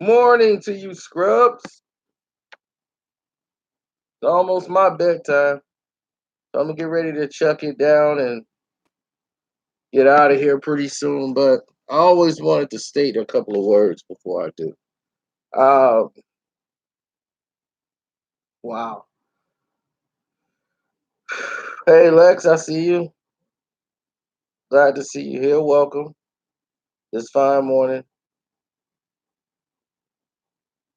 Morning to you, scrubs. It's almost my bedtime. So I'm gonna get ready to chuck it down and get out of here pretty soon. But I always wanted to state a couple of words before I do. Uh, wow. Hey, Lex, I see you. Glad to see you here. Welcome this fine morning.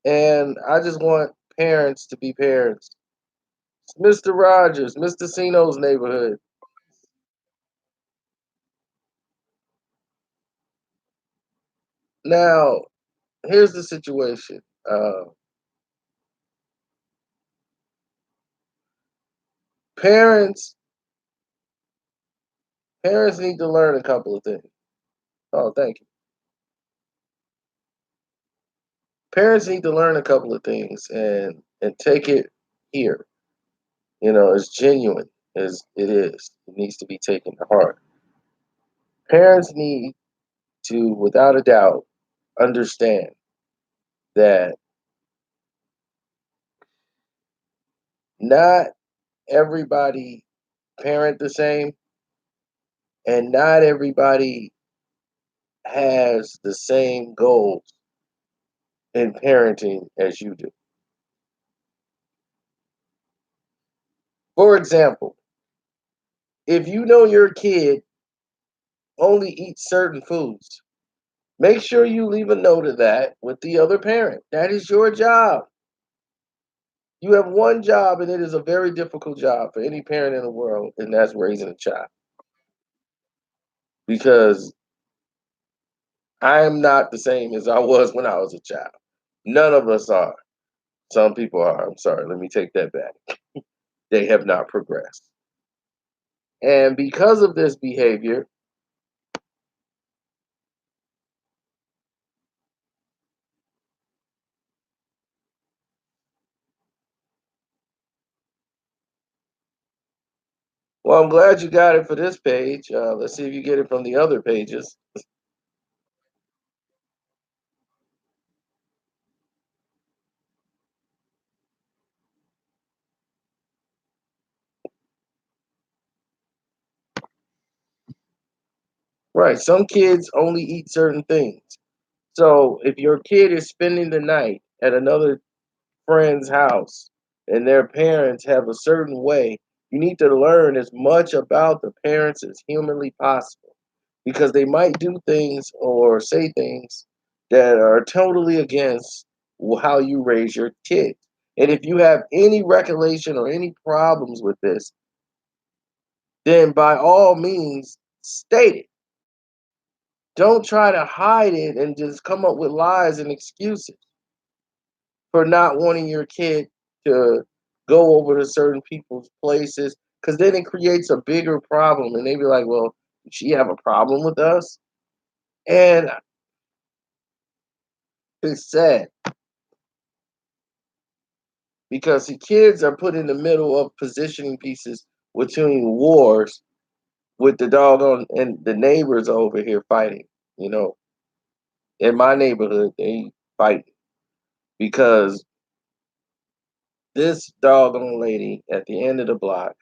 And I just want parents to be parents. It's Mr. Rogers, Mr. Cino's neighborhood. Now, here's the situation. Uh, parents, parents need to learn a couple of things. Oh, thank you. Parents need to learn a couple of things and take it here. As genuine as it is. It needs to be taken to heart. Parents need to, without a doubt, understand that not everybody parent the same, and not everybody has the same goals in parenting as you do. For example, if you know your kid only eats certain foods, make sure you leave a note of that with the other parent. That is your job. You have one job, and it is a very difficult job for any parent in the world, and that's raising a child. Because I am not the same as I was when I was a child. None of us are. Some people are. I'm sorry. Let me take that back. They have not progressed. And because of this behavior, well, I'm glad you got it for this page. Let's see if you get it from the other pages. Right. Some kids only eat certain things. So if your kid is spending the night at another friend's house and their parents have a certain way, you need to learn as much about the parents as humanly possible because they might do things or say things that are totally against how you raise your kids. And if you have any recollection or any problems with this, then by all means, state it. Don't try to hide it and just come up with lies and excuses for not wanting your kid to go over to certain people's places because then it creates a bigger problem and they be like, well, does she have a problem with us? And it's sad because the kids are put in the middle of positioning pieces between wars with the doggone and the neighbors over here fighting. You know, in my neighborhood, they fight because this doggone lady at the end of the block,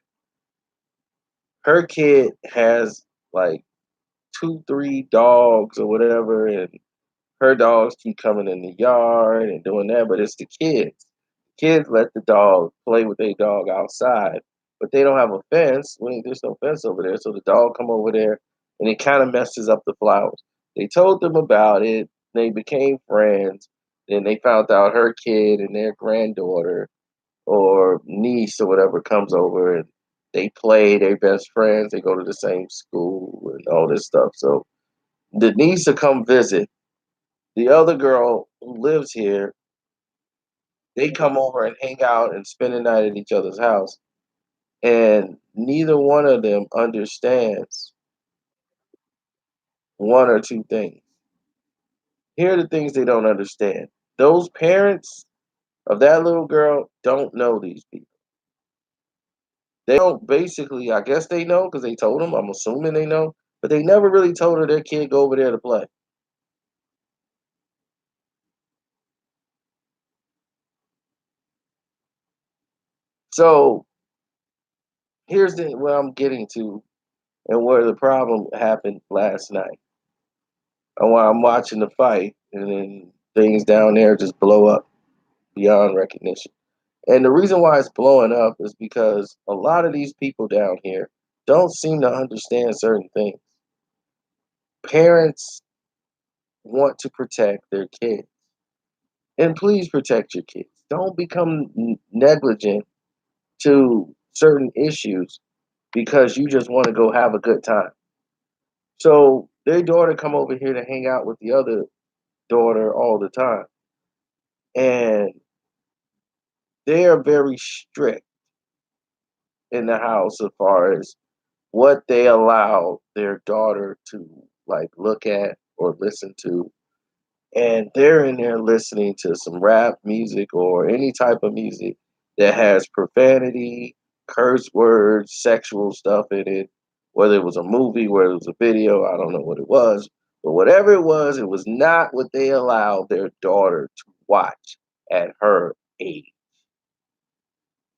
her kid has like two, three dogs or whatever, and her dogs keep coming in the yard and doing that, but it's the kids. Kids let the dog play with their dog outside, but they don't have a fence. There's no fence over there, so the dog come over there and it kind of messes up the flowers. They told them about it. They became friends. Then they found out her kid and their granddaughter or niece or whatever comes over and they play. They best friends. They go to the same school and all this stuff. So the niece will come visit. The other girl who lives here, they come over and hang out and spend the night at each other's house. And neither one of them understands one or two things. Here are the things they don't understand. Those parents of that little girl don't know these people. They don't basically, I guess they know because they told them. I'm assuming they know, but they never really told her their kid go over there to play. So here's where I'm getting to, and where the problem happened last night. And while I'm watching the fight, and then things down there just blow up beyond recognition. And the reason why it's blowing up is because a lot of these people down here don't seem to understand certain things. Parents want to protect their kids, and please protect your kids. Don't become negligent to certain issues because you just want to go have a good time. So their daughter come over here to hang out with the other daughter all the time, and they are very strict in the house as far as what they allow their daughter to like look at or listen to. And they're in there listening to some rap music or any type of music that has profanity, curse words, sexual stuff in it, whether it was a movie, whether it was a video, I don't know what it was. But whatever it was not what they allowed their daughter to watch at her age.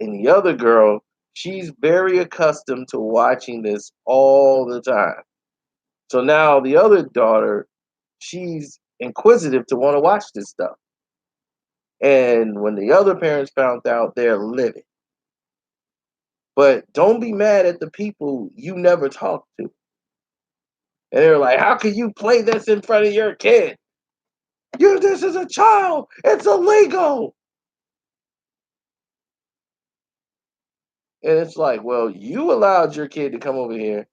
And the other girl, she's very accustomed to watching this all the time. So now the other daughter, she's inquisitive to want to watch this stuff. And when the other parents found out, they're livid. But don't be mad at the people you never talked to. And they're like, how can you play this in front of your kid? You this is a child. It's illegal. And it's like, well, you allowed your kid to come over here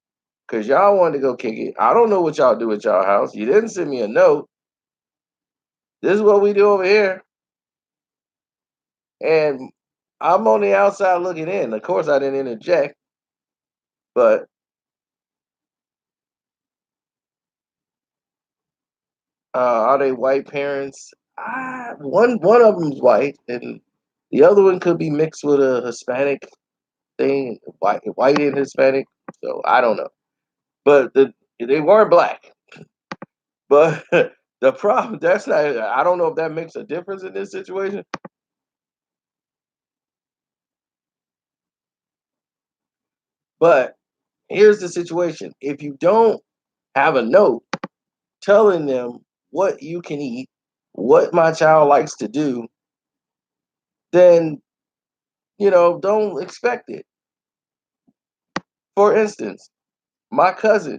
because y'all wanted to go kick it. I don't know what y'all do at y'all house. You didn't send me a note. This is what we do over here. And I'm on the outside looking in. Of course, I didn't interject, but are they white parents? One of them's white, and the other one could be mixed with a Hispanic thing, white and Hispanic. So I don't know, but they weren't black. But the problem that's not. I don't know if that makes a difference in this situation. But here's the situation: if you don't have a note telling them what you can eat, what my child likes to do, then don't expect it. For instance, my cousin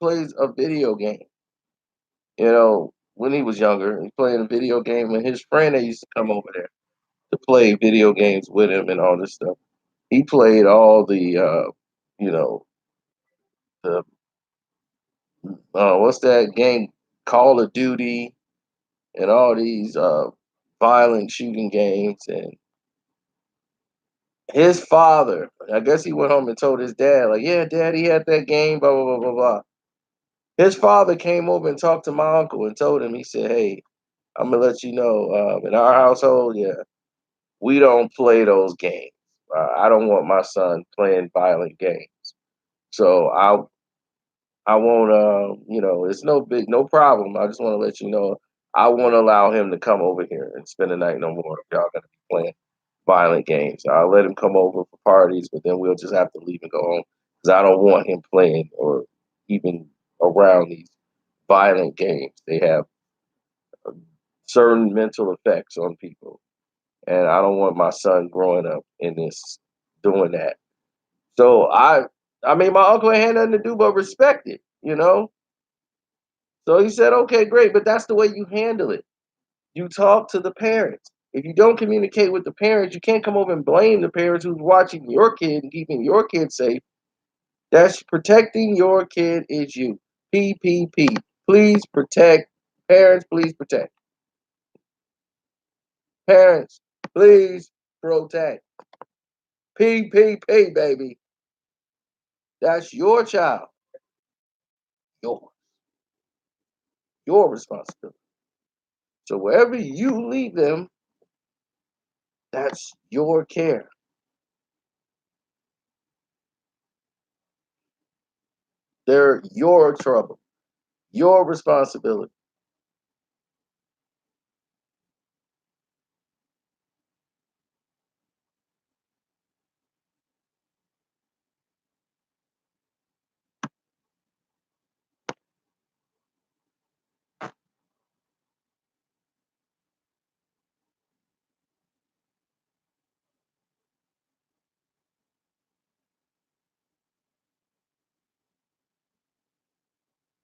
plays a video game. When he was younger, he played a video game, and his friend that used to come over there to play video games with him and all this stuff. He played all you know, the what's that game? Call of Duty and all these violent shooting games. And his father, I guess he went home and told his dad, like, yeah, dad, he had that game, blah blah blah blah blah. His father came over and talked to my uncle and told him, he said, hey, I'm gonna let you know, in our household, yeah, we don't play those games. I don't want my son playing violent games. So I won't. It's no problem. I just want to let you know I won't allow him to come over here and spend the night no more. If y'all gonna be playing violent games, I'll let him come over for parties, but then we'll just have to leave and go home because I don't want him playing or even around these violent games. They have certain mental effects on people, and I don't want my son growing up in this doing that. So I mean, my uncle ain't had nothing to do but respect it. So he said, okay, great, but that's the way you handle it. You talk to the parents. If you don't communicate with the parents, you can't come over and blame the parents who's watching your kid and keeping your kid safe. That's protecting your kid is you. PPP. Please protect parents. Please protect parents. Please protect. PPP, baby. That's your child. Your your responsibility. So wherever you leave them, that's your care. They're your trouble, your responsibility.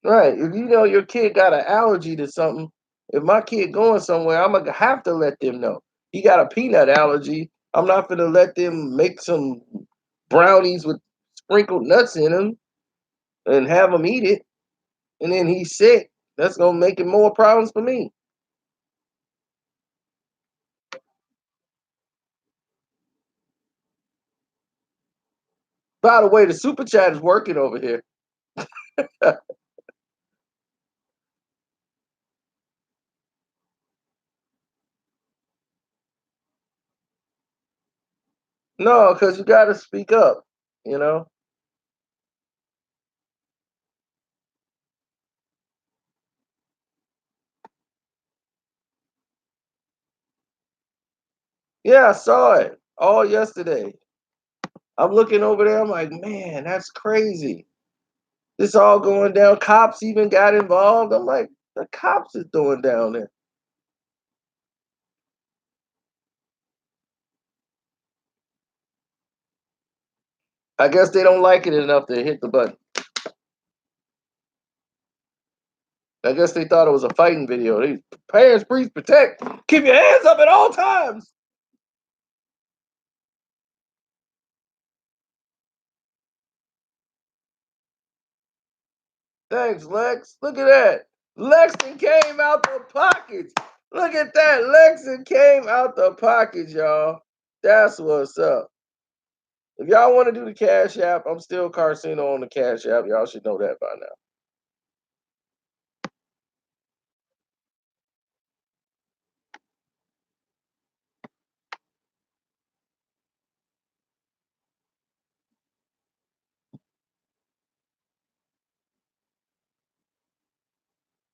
Right. If you know your kid got an allergy to something, if my kid going somewhere, I'm gonna have to let them know. He got a peanut allergy. I'm not gonna let them make some brownies with sprinkled nuts in them and have him eat it, and then he's sick. That's gonna make it more problems for me. By the way, the super chat is working over here. No, because you got to speak up. You know. Yeah, I saw it all yesterday. I'm looking over there. I'm like, man, that's crazy. This all going down. Cops even got involved. I'm like, the cops is doing down there. I guess they don't like it enough to hit the button. I guess they thought it was a fighting video. They parents, please protect. Keep your hands up at all times. Thanks, Lex. Look at that. Lexington came out the pockets. Look at that. Lexington came out the pockets, y'all. That's what's up. If y'all want to do the Cash App, I'm still Carcino on the Cash App. Y'all should know that by now.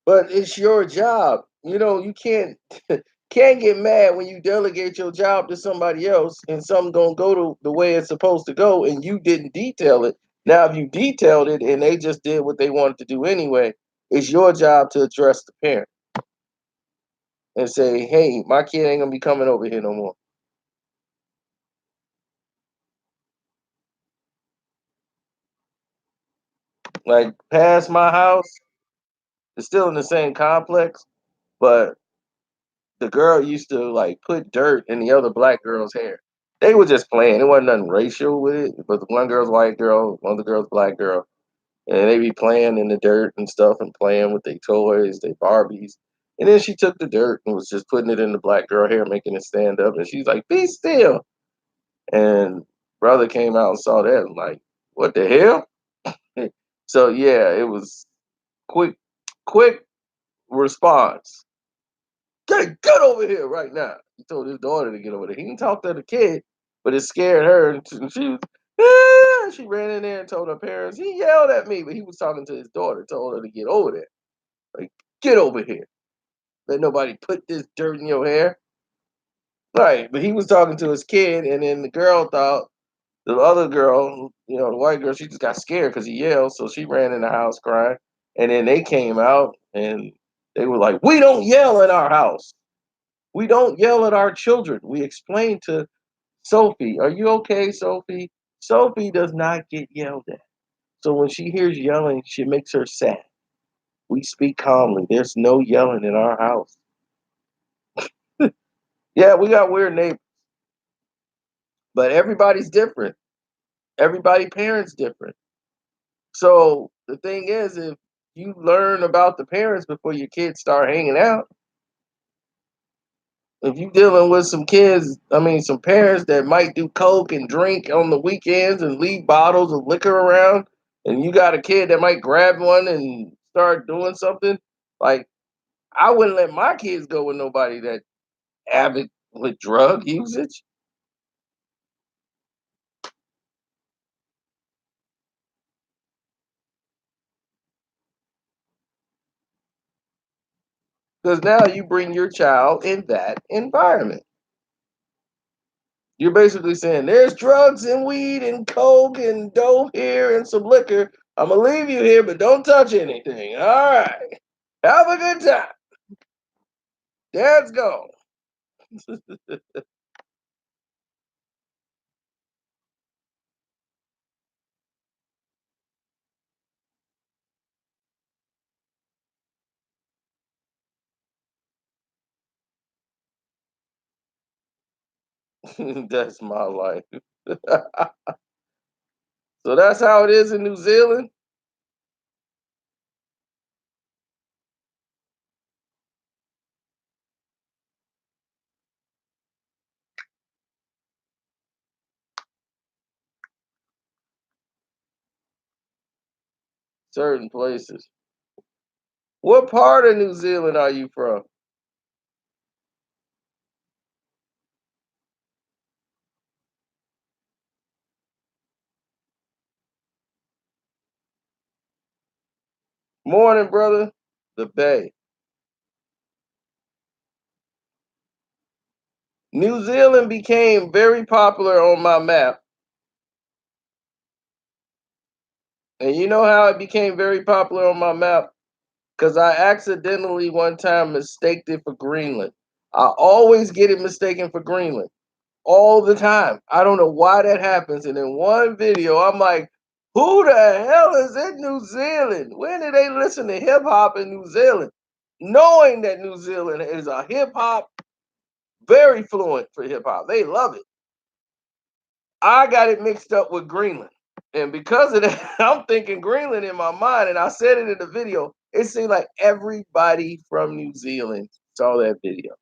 But it's your job. You know, you can't get mad when you delegate your job to somebody else and something don't go to the way it's supposed to go and you didn't detail it. Now, if you detailed it and they just did what they wanted to do anyway, it's your job to address the parent and say, hey, my kid ain't gonna be coming over here no more. Like past my house, it's still in the same complex, but the girl used to like put dirt in the other black girl's hair. They were just playing. It wasn't nothing racial with it, but the one girl's white girl, one of the girls black girl, and they be playing in the dirt and stuff and playing with their toys, their Barbies. And then she took the dirt and was just putting it in the black girl hair, making it stand up. And she's like, "Be still." And brother came out and saw that and like, "What the hell?" So yeah, it was quick response. Get over here right now. He told his daughter to get over there. He didn't talk to the kid, but it scared her. And she was, she ran in there and told her parents. He yelled at me, but he was talking to his daughter, told her to get over there. Like, get over here. Let nobody put this dirt in your hair. Right. But he was talking to his kid, and then the girl thought, the other girl, you know, the white girl, she just got scared because he yelled. So she ran in the house crying. And then they came out and they were like, we don't yell in our house. We don't yell at our children. We explain to Sophie, are you okay, Sophie? Sophie does not get yelled at. So when she hears yelling, she makes her sad. We speak calmly. There's no yelling in our house. Yeah, we got weird neighbors, but everybody's different. Everybody parents different. So the thing is, if you learn about the parents before your kids start hanging out, if you dealing with some kids, I mean, some parents that might do coke and drink on the weekends and leave bottles of liquor around, and you got a kid that might grab one and start doing something, like I wouldn't let my kids go with nobody that avid with drug usage, because now you bring your child in that environment. You're basically saying there's drugs and weed and coke and dope here and some liquor. I'm gonna leave you here, but don't touch anything. All right. Have a good time. Dad's gone. That's my life. So that's how it is in New Zealand? Certain places. What part of New Zealand are you from? Morning, brother. The Bay. New Zealand became very popular on my map. And you know how it became very popular on my map? Because I accidentally one time mistaked it for Greenland. I always get it mistaken for Greenland. All the time. I don't know why that happens. And in one video, I'm like, who the hell is in New Zealand? When did they listen to hip hop in New Zealand? Knowing that New Zealand is a hip hop, very fluent for hip hop. They love it. I got it mixed up with Greenland. And because of that, I'm thinking Greenland in my mind. And I said it in the video. It seemed like everybody from New Zealand saw that video.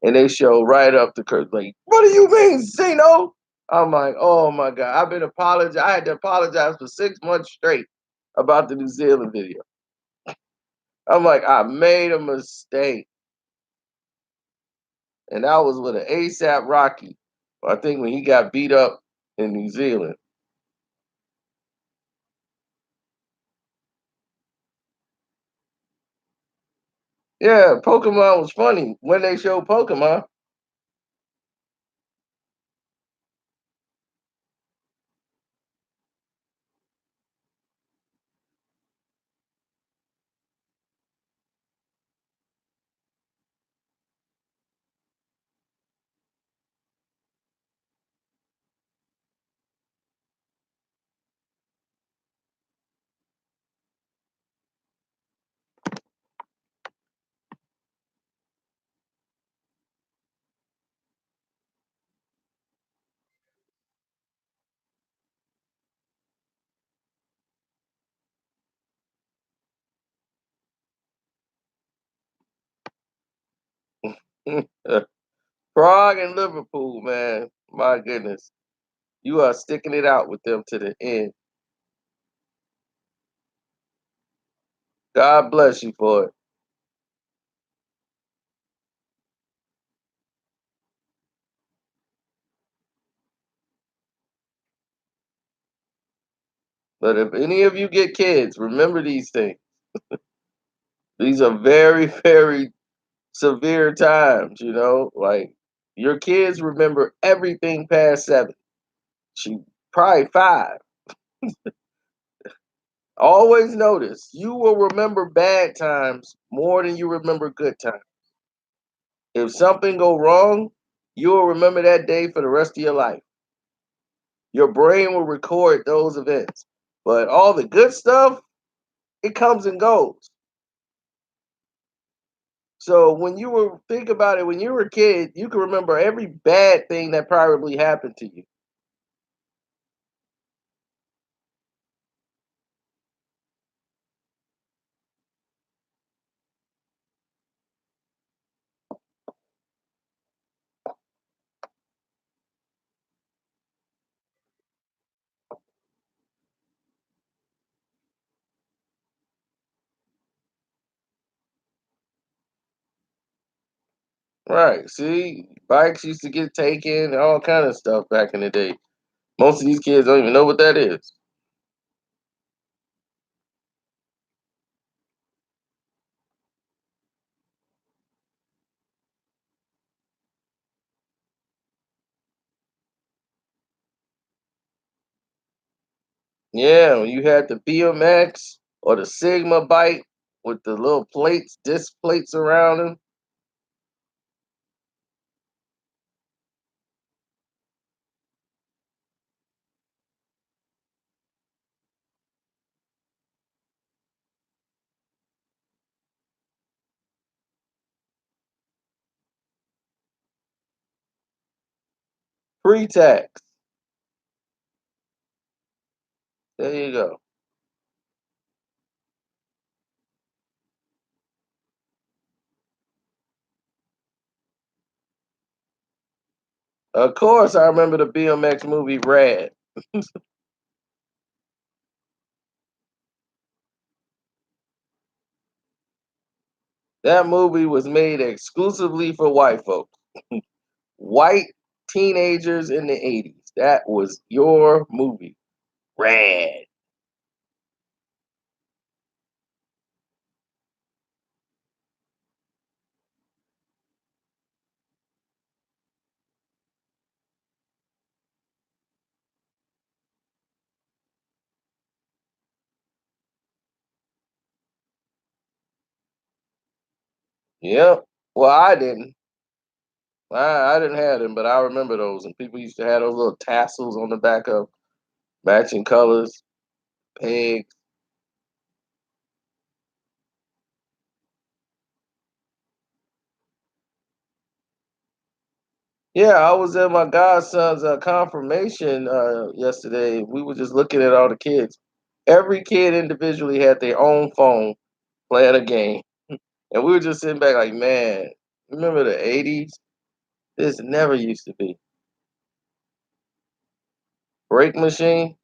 And they show right up to Kurt, like, what do you mean, Zeno? I'm like, oh my God. I've been apologizing. I had to apologize for 6 months straight about the New Zealand video. I'm like, I made a mistake. And that was with an ASAP Rocky. I think when he got beat up in New Zealand. Yeah, Pokemon was funny when they showed Pokemon. Prague and Liverpool, man. My goodness. You are sticking it out with them to the end. God bless you for it. But if any of you get kids, remember these things. These are very, very severe times, you know? Like your kids remember everything past 7. She probably 5. Always notice you will remember bad times more than you remember good times. If something go wrong, you will remember that day for the rest of your life. Your brain will record those events. But all the good stuff, it comes and goes. So when you were think about it, when you were a kid, you can remember every bad thing that probably happened to you. Right. See, bikes used to get taken, all kind of stuff back in the day. Most of these kids don't even know what that is. Yeah, when you had the BMX or the Sigma bike with the little plates, disc plates around them. Pre-tax. There you go. Of course, I remember the BMX movie Rad. That movie was made exclusively for white folks, white teenagers in the 80s. That was your movie. Rad. Yep. Well, I didn't. I didn't have them, but I remember those. And people used to have those little tassels on the back of matching colors, pegs. Yeah, I was at my godson's confirmation yesterday. We were just looking at all the kids. Every kid individually had their own phone playing a game. And we were just sitting back like, man, remember the 80s? This never used to be. Break machine,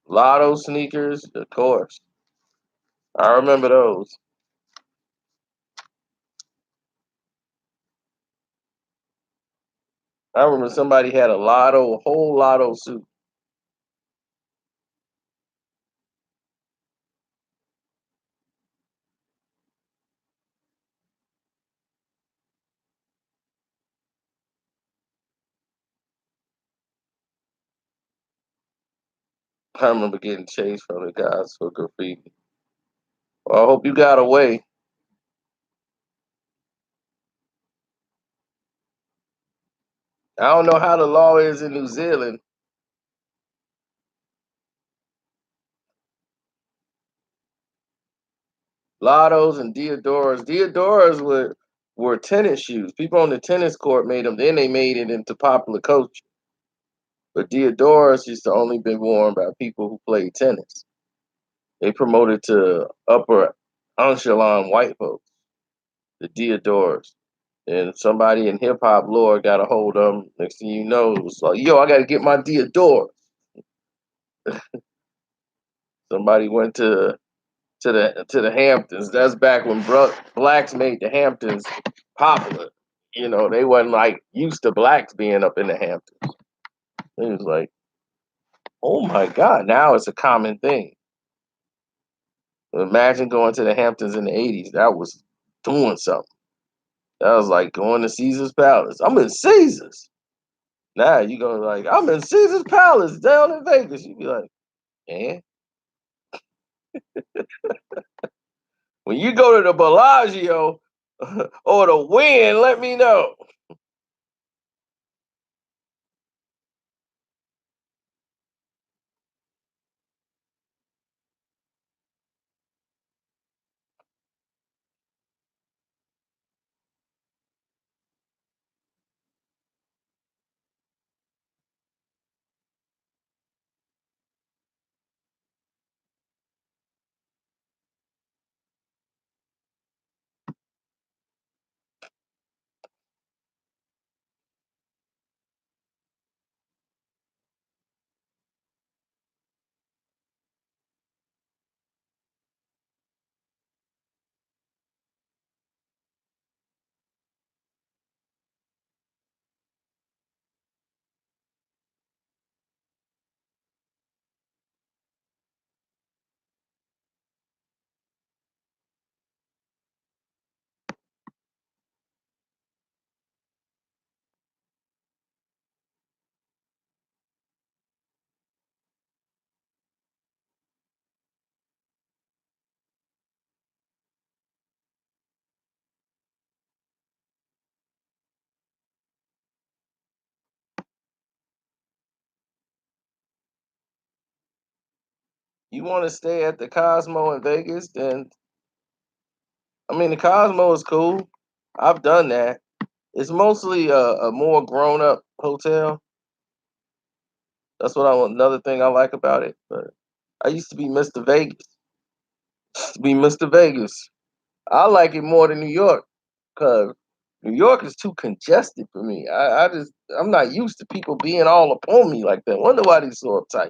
lotto sneakers, of course. I remember those. I remember somebody had a whole lotto suit. I remember getting chased from the guys for graffiti. Well, I hope you got away. I don't know how the law is in New Zealand. Lottos and Diodoras. Were tennis shoes. People on the tennis court made them. Then they made it into popular culture. But Diodoras used to only been worn by people who played tennis. They promoted to upper echelon white folks, the Diodoras. And somebody in hip hop lore got a hold of them. Next thing you know, it was like, yo, I got to get my Diodora. Somebody went to the Hamptons. That's back when blacks made the Hamptons popular. You know, they wasn't like used to blacks being up in the Hamptons. It was like, oh my God, now it's a common thing. Imagine going to the Hamptons in the 80s. That was doing something. That was like going to Caesar's Palace. I'm in Caesar's. Now you go like, I'm in Caesar's Palace down in Vegas. You be like, eh? When you go to the Bellagio or the Wynn, let me know. You want to stay at the Cosmo in Vegas, then I mean, the Cosmo is cool. I've done that. It's mostly a more grown up hotel. That's what another thing I like about it. But I used to be Mr. Vegas. To be Mr. Vegas. I like it more than New York because New York is too congested for me. I'm not used to people being all upon me like that. Wonder why they so uptight.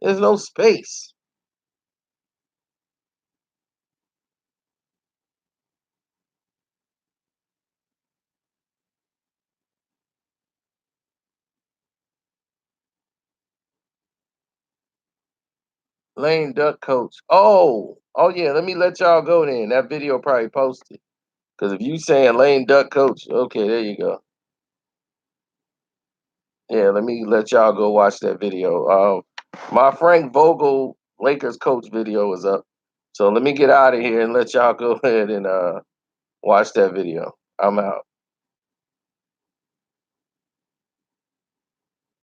There's no space. Lane Duck Coach. Oh yeah. Let me let y'all go then. That video probably posted. Because if you saying Lane Duck Coach, okay, there you go. Yeah, let me let y'all go watch that video. My Frank Vogel Lakers coach video is up. So let me get out of here and let y'all go ahead and watch that video. I'm out.